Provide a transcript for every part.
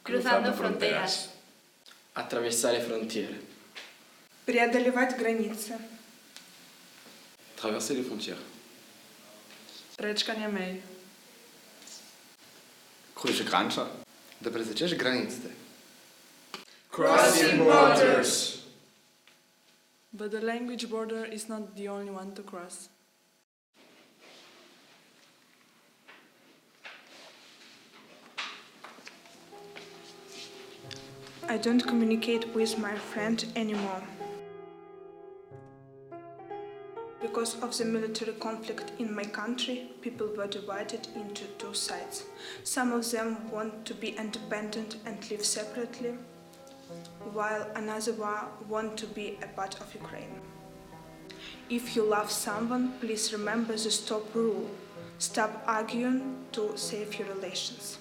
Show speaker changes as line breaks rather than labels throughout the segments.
Cruzando fronteras.
Attraversare frontiere.
Преодолевать границы.
Traverser les frontières.
Prečkanje mej.
Krydse grænser.
Да пресечеш границите.
Crossing borders.
But the language border is not the only one to cross. I don't communicate with my friend anymore. Because of the military conflict in my country, people were divided into two sides. Some of them want to be independent and live separately, while another want to be a part of Ukraine. If you love someone, please remember the stop rule. Stop arguing to save your relations.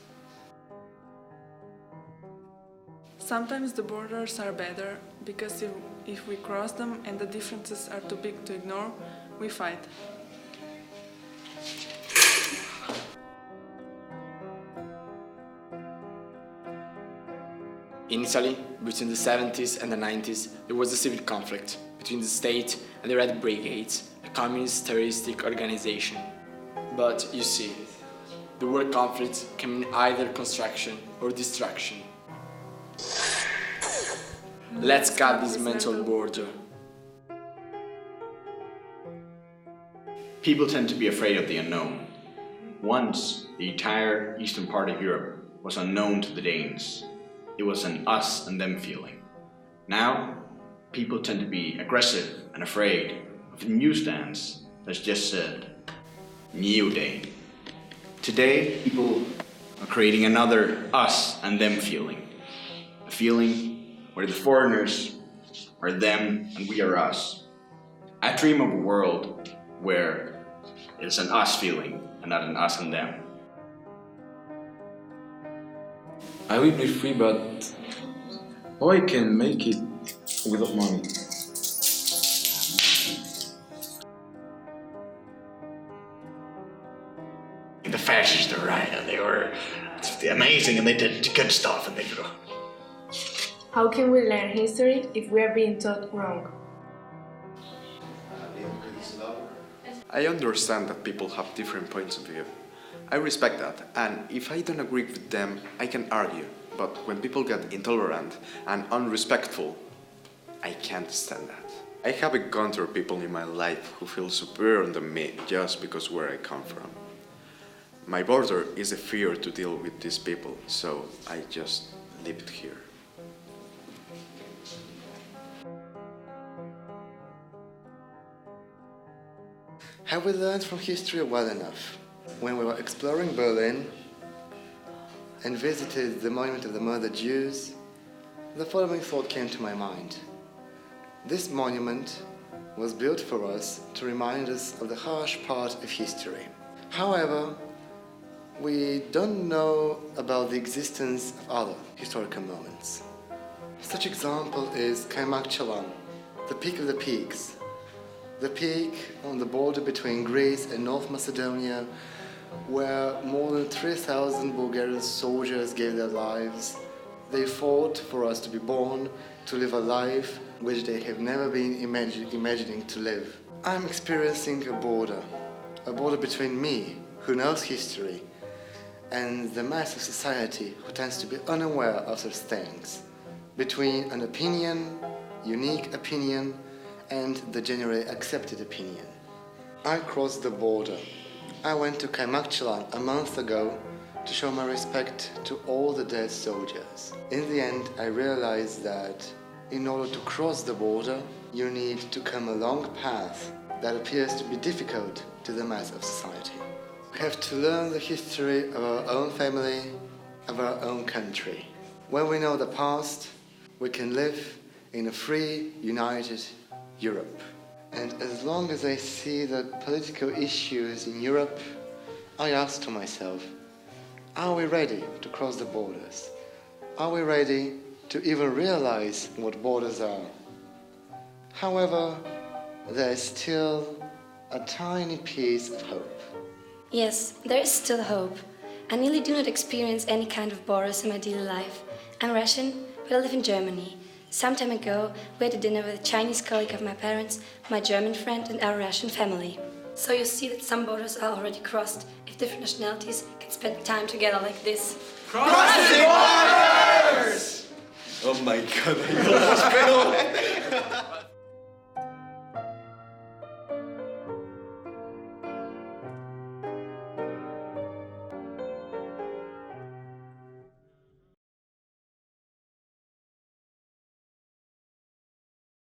Sometimes the borders are better, because if we cross them and the differences are too big to ignore, we fight.
In Italy, between the 70s and the 90s, there was a civil conflict between the state and the Red Brigades, a communist terroristic organization. But you see, the war conflict can mean either construction or destruction. Let's cut this mental border.
People tend to be afraid of the unknown. Once, the entire eastern part of Europe was unknown to the Danes. It was an us and them feeling. Now, people tend to be aggressive and afraid of a new stance that's just said, New Dane. Today, people are creating another us and them feeling. A feeling where the foreigners are them and we are us. I dream of a world where it's an us feeling and not an us and them.
I will be free, but how I can make it without money?
The fascists are right, and they were amazing, and they did good stuff, and they do.
How can we learn history if we are being taught wrong?
I understand that people have different points of view. I respect that, and if I don't agree with them, I can argue. But when people get intolerant and unrespectful, I can't stand that. I have encountered people in my life who feel superior than me just because where I come from. My border is a fear to deal with these people, so I just leave it here.
Have we learned from history well enough? When we were exploring Berlin and visited the monument of the murdered Jews, the following thought came to my mind. This monument was built for us to remind us of the harsh part of history. However, we don't know about the existence of other historical moments. Such example is Kaymakchalan, the peak of the peaks. The peak on the border between Greece and North Macedonia, where more than 3,000 Bulgarian soldiers gave their lives. They fought for us to be born, to live a life which they have never been imagining to live. I'm experiencing a border between me, who knows history, and the mass of society who tends to be unaware of such things, between an opinion, unique opinion, and the generally accepted opinion. I crossed the border. I went to Kaymakchalan a month ago to show my respect to all the dead soldiers. In the end, I realized that in order to cross the border, you need to come a long path that appears to be difficult to the mass of society. We have to learn the history of our own family, of our own country. When we know the past, we can live in a free, united Europe. And as long as I see the political issues in Europe, I ask to myself, are we ready to cross the borders? Are we ready to even realize what borders are? However, there is still a tiny piece of hope.
Yes, there is still hope.
I nearly do not experience any kind of borders in my daily life. I'm Russian, but I live in Germany. Some time ago, we had a dinner with a Chinese colleague of my parents, my German friend, and our Russian family. So you see that some borders are already crossed if different nationalities can spend time together like this.
Crossing borders!
Oh my god, I almost fell.